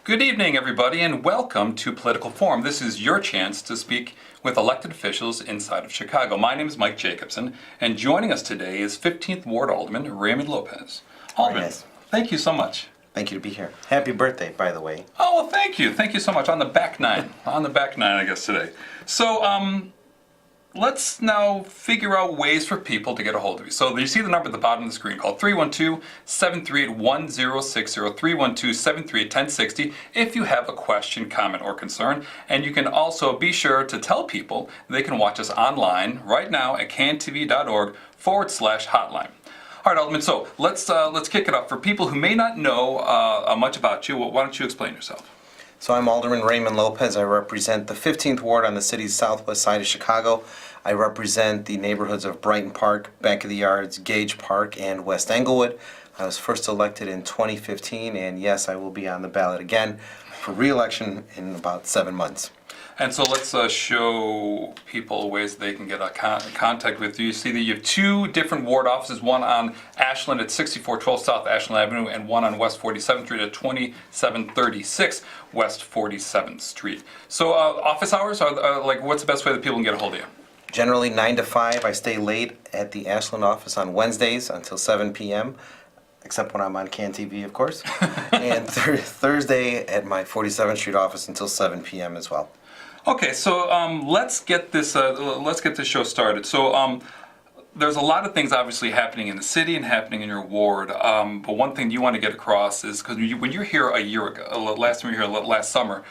Good evening, everybody, and welcome to Political Forum. This is your chance to speak with elected officials inside of Chicago. My name is Mike Jacobson, and joining us today is 15th Ward Alderman Raymond Lopez. Alderman, Yes. thank you so much. Thank you to be here. Happy birthday, by the way. Oh, well, thank you. Thank you so much. On the back nine. On the back nine, I guess, today. So, let's now figure out ways for people to get a hold of you. So you see the number at the bottom of the screen called 312-738-1060, 312-738-1060 if you have a question, comment, or concern. And you can also be sure to tell people they can watch us online right now at cantv.org/hotline. All right, Alderman, so let's kick it up. For people who may not know much about you, why don't you explain yourself? So I'm Alderman Raymond Lopez. I represent the 15th Ward on the city's southwest side of Chicago. I represent the neighborhoods of Brighton Park, Back of the Yards, Gage Park, and West Englewood. I was first elected in 2015, and yes, I will be on the ballot again for re-election in about 7 months. And so let's show people ways they can get contact with you. You see that you have two different ward offices, one on Ashland at 6412 South Ashland Avenue and one on West 47th Street at 2736 West 47th Street. So office hours, are like, what's the best way that people can get a hold of you? Generally 9 to 5. I stay late at the Ashland office on Wednesdays until 7 p.m., except when I'm on CanTV, of course, and Thursday at my 47th Street office until 7 p.m. as well. Okay, so let's get this show started. So there's a lot of things obviously happening in the city and happening in your ward. But one thing you want to get across is because when you're here a year ago, last time you were here last summer,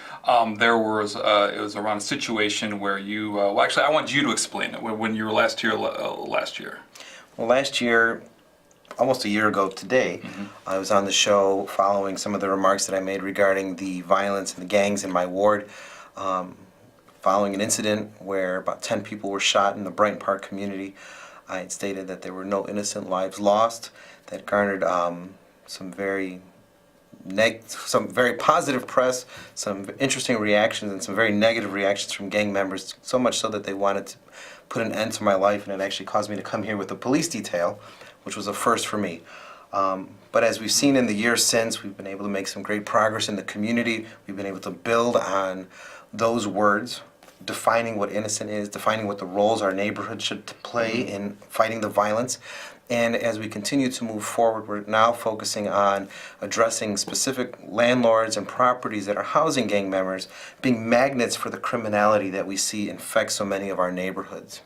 there was it was around a situation where you. Well, actually, I want you to explain it when you were last here last year. Well, last year, almost a year ago today, I was on the show following some of the remarks that I made regarding the violence and the gangs in my ward. Following an incident where about 10 people were shot in the Brighton Park community, I had stated that there were no innocent lives lost. That garnered some very positive press, some interesting reactions, and some very negative reactions from gang members, so much so that they wanted to put an end to my life, and it actually caused me to come here with a police detail, which was a first for me. But as we've seen in the years since, we've been able to make some great progress in the community. We've been able to build on those words, defining what innocent is, defining what the roles our neighborhood should play in fighting the violence. And as we continue to move forward, we're now focusing on addressing specific landlords and properties that are housing gang members, being magnets for the criminality that we see infect so many of our neighborhoods.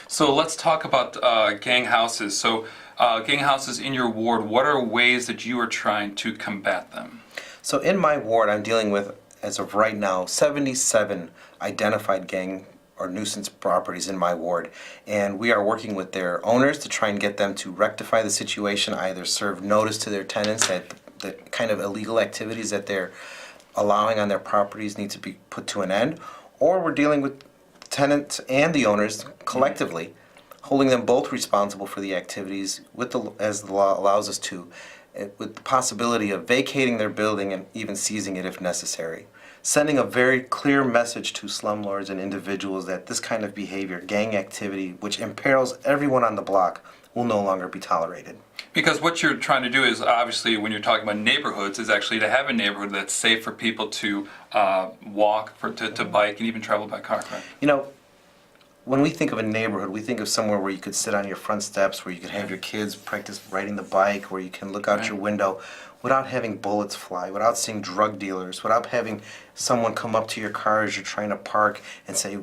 So let's talk about gang houses. So gang houses in your ward, what are ways that you are trying to combat them? So in my ward, I'm dealing with, as of right now, 77 identified gang or nuisance properties in my ward. And we are working with their owners to try and get them to rectify the situation, either serve notice to their tenants that the kind of illegal activities that they're allowing on their properties need to be put to an end, or we're dealing with tenants and the owners collectively, holding them both responsible for the activities as the law allows us to, with the possibility of vacating their building and even seizing it if necessary. Sending a very clear message to slumlords and individuals that this kind of behavior, gang activity, which imperils everyone on the block, will no longer be tolerated. Because what you're trying to do is, obviously, when you're talking about neighborhoods, is actually to have a neighborhood that's safe for people to walk, to bike, and even travel by car, correct? You know, when we think of a neighborhood, we think of somewhere where you could sit on your front steps, where you could have your kids practice riding the bike, where you can look out your window without having bullets fly, without seeing drug dealers, without having someone come up to your car as you're trying to park and say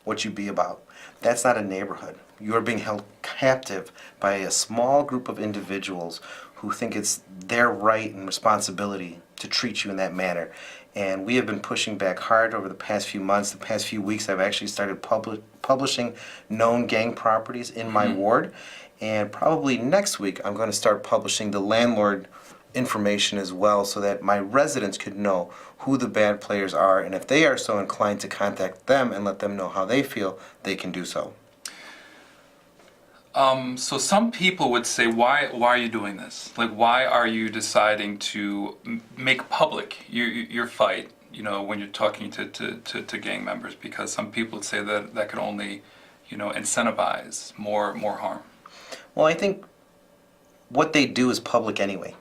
what you be about. That's not a neighborhood. You are being held captive by a small group of individuals who think it's their right and responsibility to treat you in that manner. And we have been pushing back hard over the past few months. The past few weeks, I've actually started publishing known gang properties in my ward. And probably next week, I'm going to start publishing the landlord information as well, so that my residents could know who the bad players are, and if they are so inclined to contact them and let them know how they feel, they can do so. So some people would say, why are you doing this? Like, why are you deciding to make public your fight, you know, when you're talking to gang members? Because some people would say that could only, you know, incentivize more harm. Well, I think what they do is public anyway.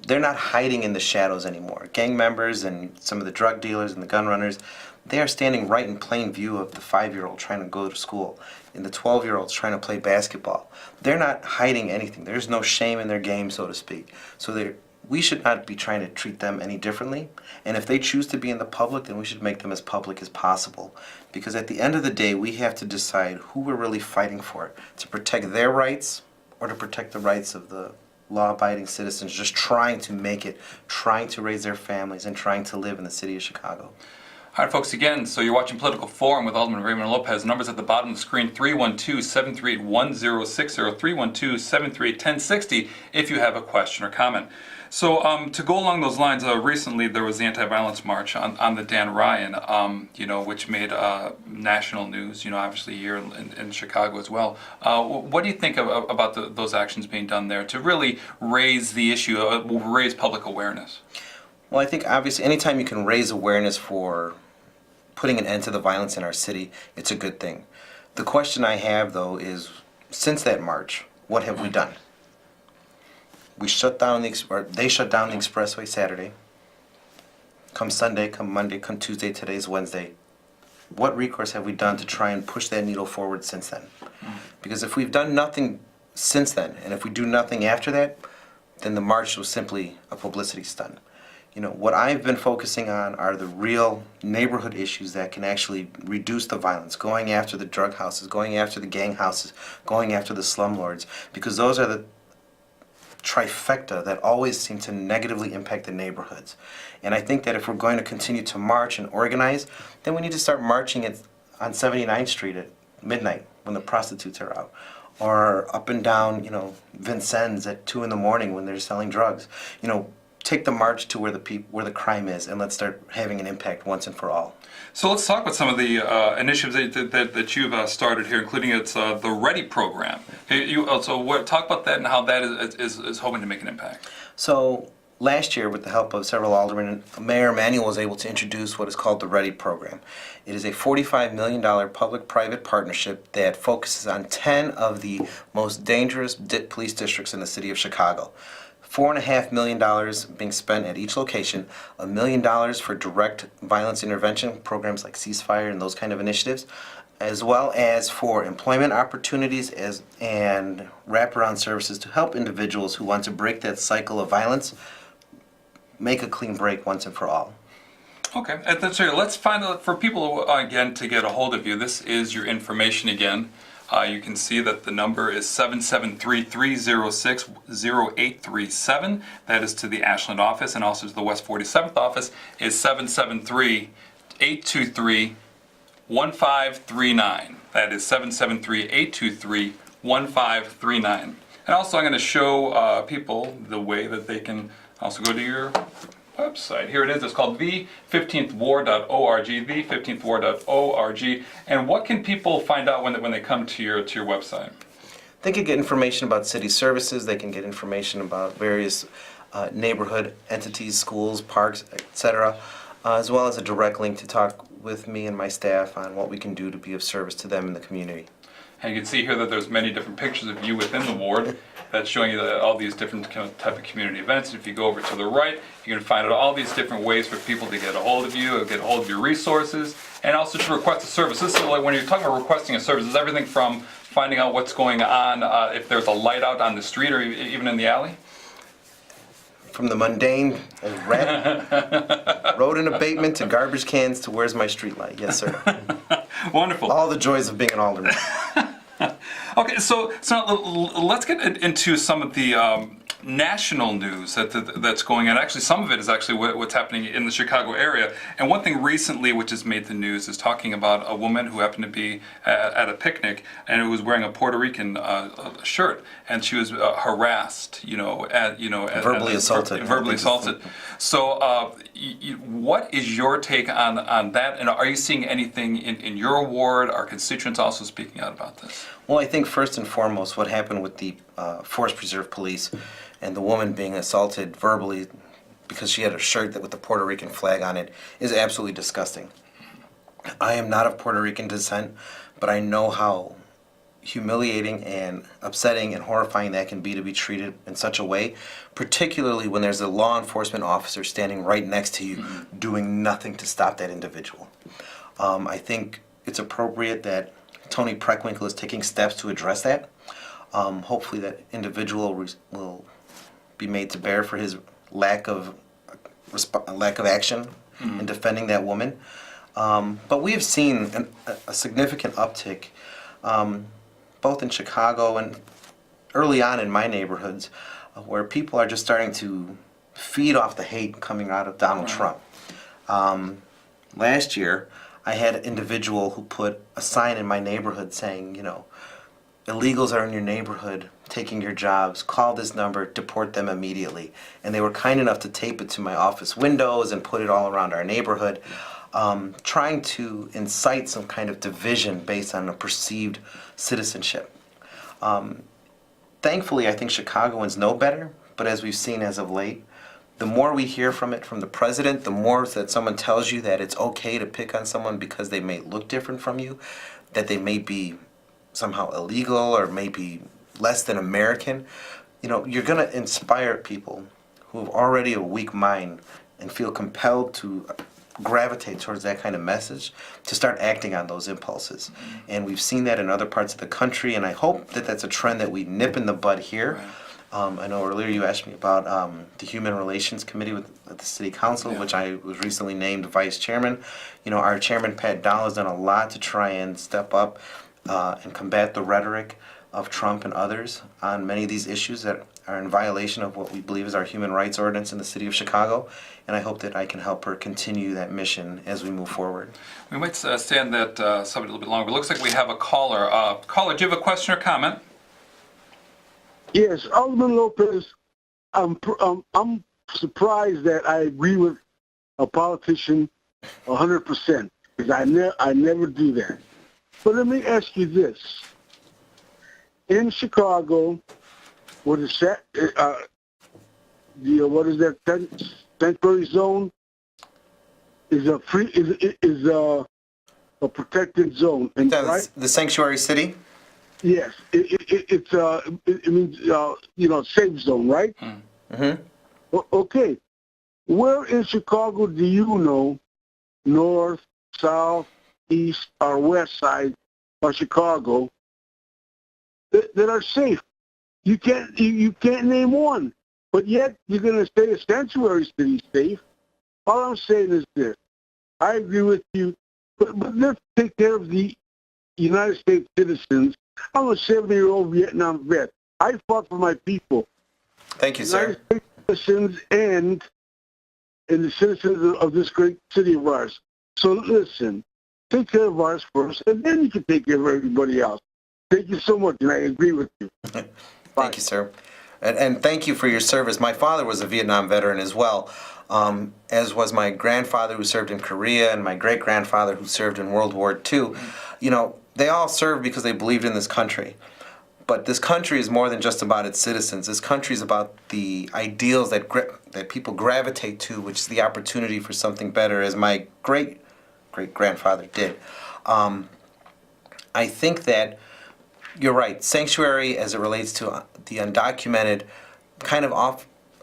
They're not hiding in the shadows anymore. Gang members and some of the drug dealers and the gun runners, they are standing right in plain view of the 5-year-old trying to go to school and the 12-year-olds trying to play basketball. They're not hiding anything. There's no shame in their game, so to speak. So we should not be trying to treat them any differently. And if they choose to be in the public, then we should make them as public as possible. Because at the end of the day, we have to decide who we're really fighting for, to protect their rights or to protect the rights of the law-abiding citizens just trying to make it, trying to raise their families, and trying to live in the city of Chicago. All right, folks, again, so you're watching Political Forum with Alderman Raymond Lopez. Numbers at the bottom of the screen, 312-738-1060, 312-738-1060, if you have a question or comment. So to go along those lines, recently there was the anti-violence march on the Dan Ryan, which made national news, obviously here in Chicago as well. What do you think about those actions being done there to really raise the issue, raise public awareness? Well, I think obviously anytime you can raise awareness for putting an end to the violence in our city, it's a good thing. The question I have, though, is since that march, what have we done? They shut down the expressway Saturday. Come Sunday, come Monday, come Tuesday, today's Wednesday. What recourse have we done to try and push that needle forward since then? Because if we've done nothing since then, and if we do nothing after that, then the march was simply a publicity stunt. What I've been focusing on are the real neighborhood issues that can actually reduce the violence, going after the drug houses, going after the gang houses, going after the slumlords, because those are the trifecta that always seem to negatively impact the neighborhoods. And I think that if we're going to continue to march and organize, then we need to start marching on 79th Street at midnight when the prostitutes are out, or up and down, Vincennes at 2 in the morning when they're selling drugs. Take the march to where the crime is, and let's start having an impact once and for all. So let's talk about some of the initiatives that you've started here, including the Ready program. Talk about that and how that is hoping to make an impact. So last year, with the help of several aldermen, Mayor Emanuel was able to introduce what is called the Ready program. It is a $45 million public-private partnership that focuses on 10 of the most dangerous police districts in the city of Chicago. $4.5 million being spent at each location, $1 million for direct violence intervention programs like ceasefire and those kind of initiatives, as well as for employment opportunities and wraparound services to help individuals who want to break that cycle of violence, make a clean break once and for all. Okay, let's find out for people, again, to get a hold of you. This is your information again. You can see that the number is 773-306-0837. That is to the Ashland office, and also to the West 47th office is 773-823-1539. That is 773-823-1539. And also I'm going to show people the way that they can also go to your website. Here it is. It's called the15thward.org, the15thward.org. And what can people find out when they come to your website? They can get information about city services. They can get information about various neighborhood entities, schools, parks, etc., as well as a direct link to talk with me and my staff on what we can do to be of service to them in the community. And you can see here that there's many different pictures of you within the ward that's showing you all these different type of community events. If you go over to the right, you can find out all these different ways for people to get a hold of you, get a hold of your resources, and also to request a service. This is like when you're talking about requesting a service, it's everything from finding out what's going on, if there's a light out on the street or even in the alley. From the mundane road and abatement to garbage cans to where's my street light. Yes, sir. Wonderful. All the joys of being an alderman. Okay, so let's get into some of the national news that's going on. Actually, some of it is actually what's happening in the Chicago area. And one thing recently which has made the news is talking about a woman who happened to be at a picnic and who was wearing a Puerto Rican shirt, and she was harassed, verbally assaulted. Verbally assaulted. So, what is your take on that? And are you seeing anything in your ward? Are constituents also speaking out about this? Well, I think first and foremost, what happened with the Forest Preserve Police and the woman being assaulted verbally because she had a shirt with the Puerto Rican flag on it is absolutely disgusting. I am not of Puerto Rican descent, but I know how humiliating and upsetting and horrifying that can be to be treated in such a way, particularly when there's a law enforcement officer standing right next to you doing nothing to stop that individual. I think it's appropriate that Tony Preckwinkle is taking steps to address that. Hopefully that individual will be made to bear for his lack of action in defending that woman. But we have seen a significant uptick, both in Chicago and early on in my neighborhoods, where people are just starting to feed off the hate coming out of Donald Trump. Last year, I had an individual who put a sign in my neighborhood saying, illegals are in your neighborhood taking your jobs, call this number, deport them immediately. And they were kind enough to tape it to my office windows and put it all around our neighborhood, trying to incite some kind of division based on a perceived citizenship. Thankfully, I think Chicagoans know better, but as we've seen as of late, the more we hear from it from the president, the more that someone tells you that it's okay to pick on someone because they may look different from you, that they may be somehow illegal or maybe less than American, you're going to inspire people who have already a weak mind and feel compelled to gravitate towards that kind of message to start acting on those impulses. And we've seen that in other parts of the country, and I hope that that's a trend that we nip in the bud here. I know earlier you asked me about the Human Relations Committee at the City Council, which I was recently named vice chairman. Our chairman, Pat Dahl, has done a lot to try and step up and combat the rhetoric of Trump and others on many of these issues that are in violation of what we believe is our human rights ordinance in the city of Chicago. And I hope that I can help her continue that mission as we move forward. We might stay on that subject a little bit longer, but it looks like we have a caller. Caller, do you have a question or comment? Yes, Alderman Lopez, I'm surprised that I agree with a politician 100%, because I never do that. But let me ask you this. In Chicago, what is that, sanctuary zone is a protected zone. And, right? The sanctuary city? Yes, it means safe zone, right? Mm-hmm. Okay, where in Chicago do you know, north, south, east, or west side of Chicago that are safe? You can't name one, but yet you're going to say a sanctuary city safe. All I'm saying is this: I agree with you, but let's take care of the United States citizens. I'm a 70-year-old Vietnam vet. I fought for my people. Thank you, sir. United States citizens and the citizens of this great city of ours. So listen, take care of ours first, and then you can take care of everybody else. Thank you so much, and I agree with you. Thank you, sir. And thank you for your service. My father was a Vietnam veteran as well, as was my grandfather who served in Korea and my great-grandfather who served in World War II. They all served because they believed in this country. But this country is more than just about its citizens. This country is about the ideals that people gravitate to, which is the opportunity for something better, as my great-grandfather did. I think that you're right. Sanctuary, as it relates to the undocumented, kind of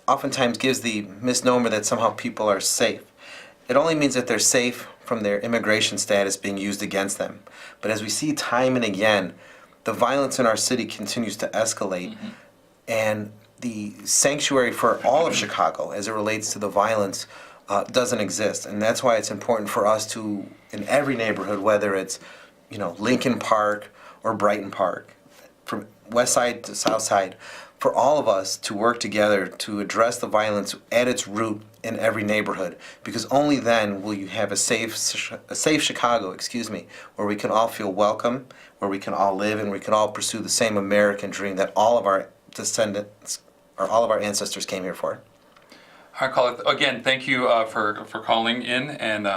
oftentimes gives the misnomer that somehow people are safe. It only means that they're safe from their immigration status being used against them. But as we see time and again, the violence in our city continues to escalate, and the sanctuary for all of Chicago, as it relates to the violence, doesn't exist. And that's why it's important for us to, in every neighborhood, whether it's Lincoln Park or Brighton Park, from west side to south side, for all of us to work together to address the violence at its root in every neighborhood, because only then will you have a safe Chicago, where we can all feel welcome, where we can all live, and we can all pursue the same American dream that all of our descendants or all of our ancestors came here for. All right, caller. Again, thank you for calling in and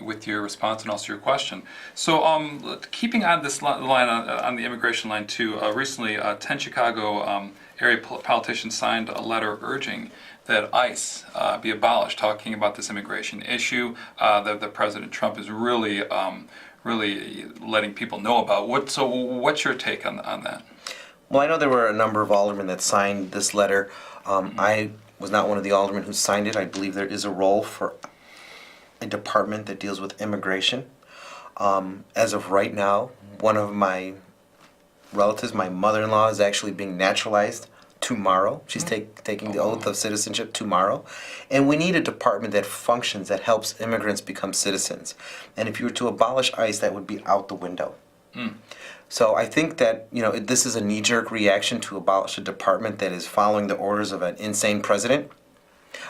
with your response and also your question. So keeping on this line, on the immigration line too, recently 10 Chicago area politicians signed a letter urging that ICE be abolished, talking about this immigration issue that President Trump is really really letting people know about. So what's your take on that? Well, I know there were a number of aldermen that signed this letter. I was not one of the aldermen who signed it. I believe there is a role for a department that deals with immigration. As of right now, one of my relatives, my mother-in-law, is actually being naturalized tomorrow. She's taking the oath of citizenship tomorrow. And we need a department that functions, that helps immigrants become citizens. And if you were to abolish ICE, that would be out the window. So I think that, this is a knee-jerk reaction to abolish a department that is following the orders of an insane president.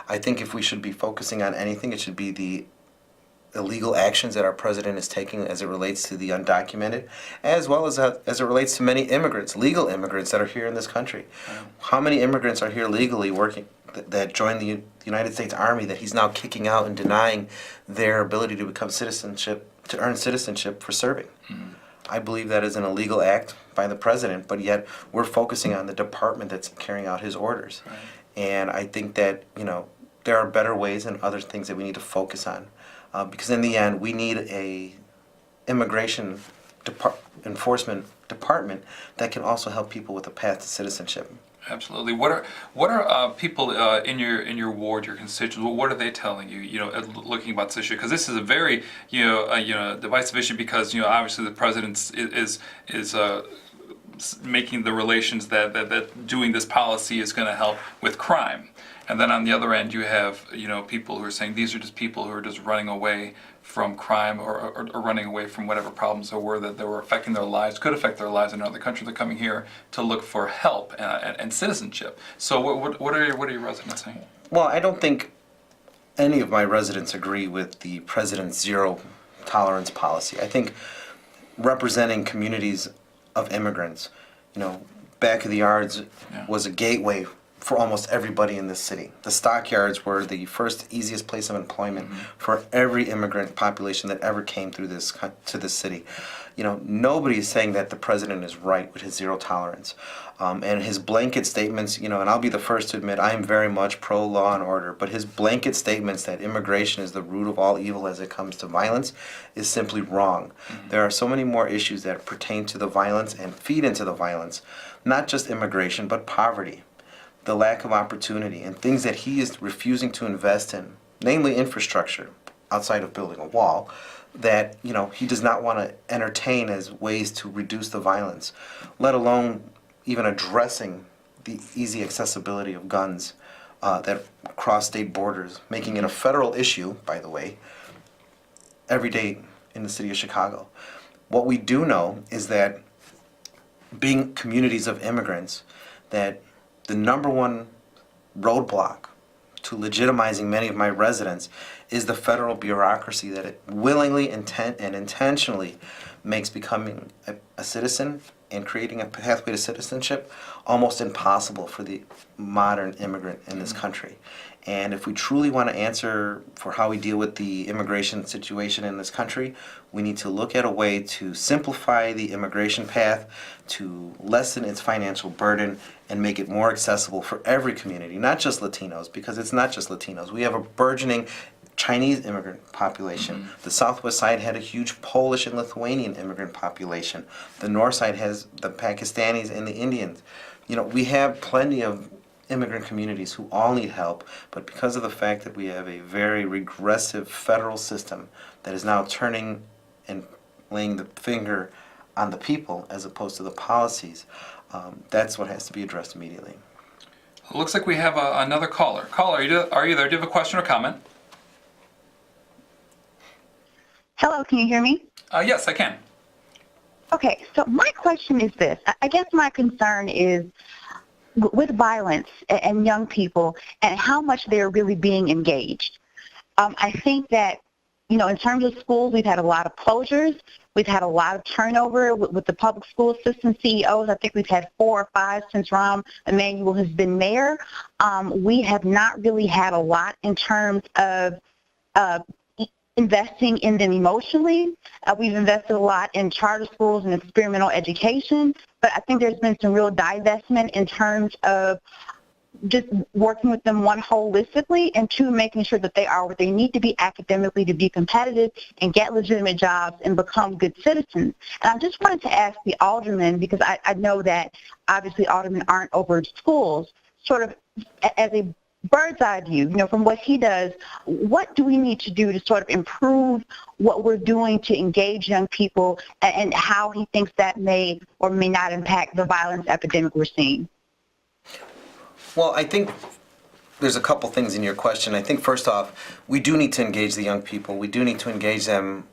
I think if we should be focusing on anything, it should be the illegal actions that our president is taking as it relates to the undocumented, as well as it relates to many immigrants, legal immigrants that are here in this country. How many immigrants are here legally working that joined the United States Army that he's now kicking out and denying their ability to earn citizenship for serving? I believe that is an illegal act by the president, but yet we're focusing on the department that's carrying out his orders. And I think that, there are better ways and other things that we need to focus on. Because in the end, we need a immigration enforcement department that can also help people with a path to citizenship. Absolutely. What are people in your ward, your constituents? What are they telling you? Looking about this issue, because this is a very divisive issue. Because obviously the president is making the relations that doing this policy is going to help with crime. And then on the other end, you have people who are saying these are just people who are just running away from crime or running away from whatever problems there were that were affecting their lives, could affect their lives in another country. They're coming here to look for help and citizenship. So what are your residents saying? Well, I don't think any of my residents agree with the president's zero tolerance policy. I think representing communities of immigrants, back of the yards was a gateway for almost everybody in this city. The stockyards were the first easiest place of employment for every immigrant population that ever came through to this city. Nobody is saying that the president is right with his zero tolerance. And his blanket statements, and I'll be the first to admit I am very much pro law and order, but his blanket statements that immigration is the root of all evil as it comes to violence is simply wrong. There are so many more issues that pertain to the violence and feed into the violence, not just immigration, but poverty, the lack of opportunity, and things that he is refusing to invest in, namely infrastructure, outside of building a wall, that he does not want to entertain as ways to reduce the violence, let alone even addressing the easy accessibility of guns that cross state borders, making it a federal issue, by the way, every day in the city of Chicago. What we do know is that being communities of immigrants, that the number one roadblock to legitimizing many of my residents is the federal bureaucracy that it willingly and intentionally makes becoming a citizen and creating a pathway to citizenship almost impossible for the modern immigrant in this country. And if we truly want to answer for how we deal with the immigration situation in this country, we need to look at a way to simplify the immigration path, to lessen its financial burden, and make it more accessible for every community, not just Latinos, because it's not just Latinos. We have a burgeoning Chinese immigrant population. The Southwest Side had a huge Polish and Lithuanian immigrant population. The North Side has the Pakistanis and the Indians. We have plenty of immigrant communities who all need help, but because of the fact that we have a very regressive federal system that is now turning and laying the finger on the people as opposed to the policies, that's what has to be addressed immediately. It looks like we have another caller. Caller, are you there? Do you have a question or comment? Hello, can you hear me? Yes, I can. Okay, so my question is this. I guess my concern is with violence and young people and how much they're really being engaged. I think that, in terms of schools, we've had a lot of closures. We've had a lot of turnover with the public school system CEOs. I think we've had 4 or 5 since Rahm Emanuel has been mayor. We have not really had a lot in terms of investing in them emotionally. We've invested a lot in charter schools and experimental education, but I think there's been some real divestment in terms of just working with them, one, holistically, and two, making sure that they are where they need to be academically to be competitive and get legitimate jobs and become good citizens. And I just wanted to ask the alderman, because I know that obviously aldermen aren't over schools, sort of as a bird's eye view, from what he does, what do we need to do to sort of improve what we're doing to engage young people, and how he thinks that may or may not impact the violence epidemic we're seeing? Well, I think there's a couple things in your question. I think first off, we do need to engage the young people. We do need to engage them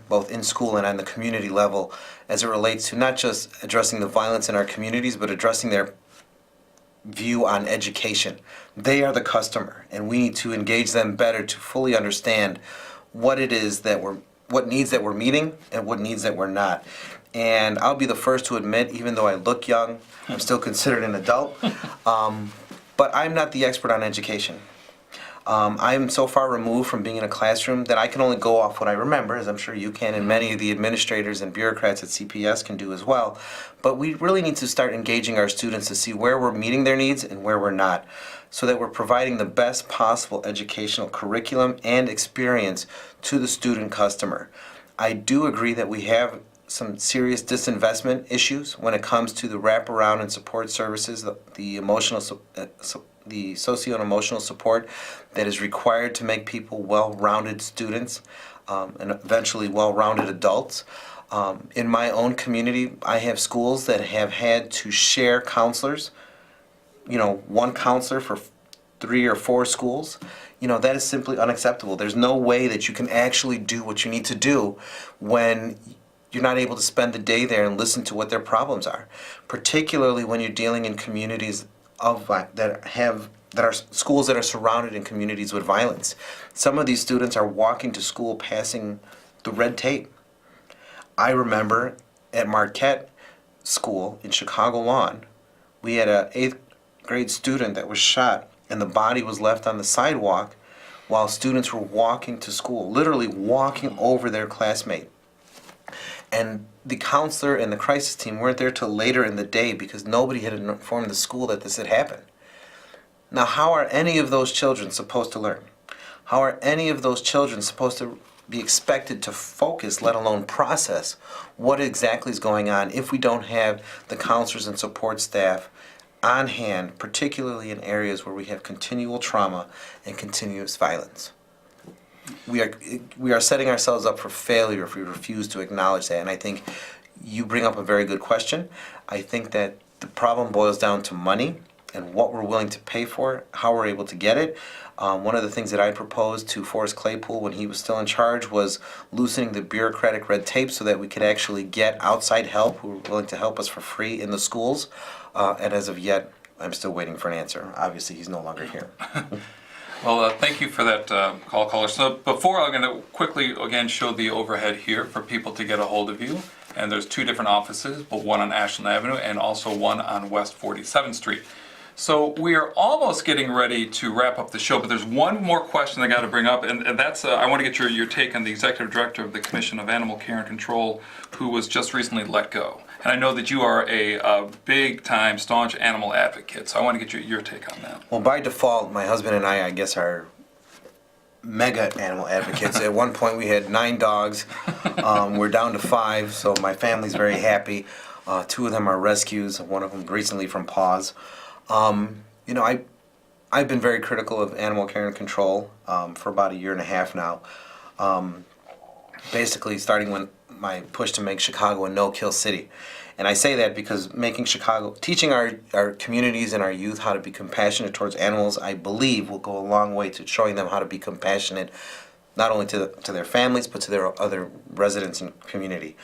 both in school and on the community level as it relates to not just addressing the violence in our communities, but addressing their view on education. They are the customer, and we need to engage them better to fully understand what it is that what needs that we're meeting and what needs that we're not. And I'll be the first to admit, even though I look young, I'm still considered an adult, but I'm not the expert on education. I'm so far removed from being in a classroom that I can only go off what I remember, as I'm sure you can, and many of the administrators and bureaucrats at CPS can do as well. But we really need to start engaging our students to see where we're meeting their needs and where we're not, so that we're providing the best possible educational curriculum and experience to the student customer. I do agree that we have some serious disinvestment issues when it comes to the wraparound and support services, the emotional the socio and emotional support that is required to make people well-rounded students and eventually well-rounded adults. In my own community, I have schools that have had to share counselors, one counselor for 3 or 4 schools. That is simply unacceptable. There's no way that you can actually do what you need to do when you're not able to spend the day there and listen to what their problems are, particularly when you're dealing in communities that are schools that are surrounded in communities with violence. Some of these students are walking to school passing the red tape. I remember at Marquette School in Chicago Lawn, we had an 8th grade student that was shot, and the body was left on the sidewalk while students were walking to school, literally walking over their classmate. And the counselor and the crisis team weren't there till later in the day because nobody had informed the school that this had happened. Now, how are any of those children supposed to learn? How are any of those children supposed to be expected to focus, let alone process, what exactly is going on if we don't have the counselors and support staff on hand, particularly in areas where we have continual trauma and continuous violence? We are setting ourselves up for failure if we refuse to acknowledge that. And I think you bring up a very good question. I think that the problem boils down to money and what we're willing to pay for it, how we're able to get it. One of the things that I proposed to Forrest Claypool when he was still in charge was loosening the bureaucratic red tape so that we could actually get outside help who were willing to help us for free in the schools. And as of yet, I'm still waiting for an answer. Obviously, he's no longer here. Well, thank you for that call, caller. So before, I'm going to quickly again show the overhead here for people to get a hold of you. And there's 2 different offices, but one on Ashland Avenue and also one on West 47th Street. So we are almost getting ready to wrap up the show, but there's one more question I got to bring up, and that's I want to get your take on the executive director of the Commission of Animal Care and Control, who was just recently let go. And I know that you are a big-time, staunch animal advocate, so I want to get your take on that. Well, by default, my husband and I guess, are mega animal advocates. At one point, we had 9 dogs. We're down to 5, so my family's very happy. 2 of them are rescues, one of them recently from Paws. I've been very critical of animal care and control for about 1.5 years now. Basically, starting when my push to make Chicago a no-kill city. And I say that because teaching our communities and our youth how to be compassionate towards animals, I believe will go a long way to showing them how to be compassionate, not only to their families, but to their other residents and community.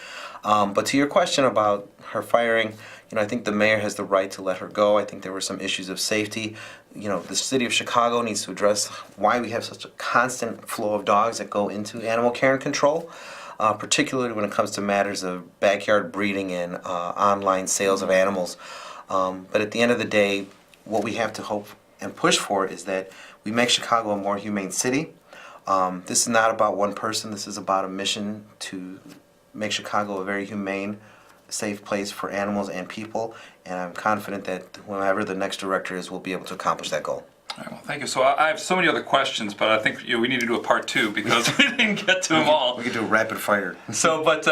But to your question about her firing, I think the mayor has the right to let her go. I think there were some issues of safety. The city of Chicago needs to address why we have such a constant flow of dogs that go into animal care and control. Particularly when it comes to matters of backyard breeding and online sales of animals. But at the end of the day, what we have to hope and push for is that we make Chicago a more humane city. This is not about one person. This is about a mission to make Chicago a very humane safe place for animals and people, and I'm confident that whoever the next director is will be able to accomplish that goal. All right, well, thank you. So I have so many other questions, but I think we need to do a part 2 because we didn't get to them all. We could do a rapid fire. So, but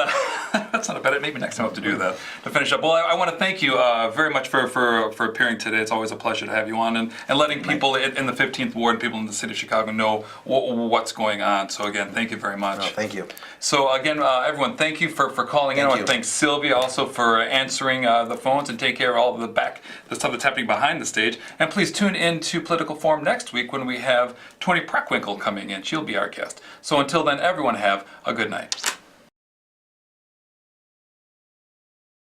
that's not a bad. Maybe next time we'll have to do that to finish up. Well, I want to thank you very much for appearing today. It's always a pleasure to have you on and letting people in the 15th Ward and people in the city of Chicago know what's going on. So again, thank you very much. No, thank you. So again, everyone, thank you for calling in. I want to thank Sylvia also for answering the phones and take care of all of the stuff that's happening behind the stage. And please tune in to Political Forum next week when we have Toni Preckwinkle coming in. She'll be our guest. So until then, everyone have a good night.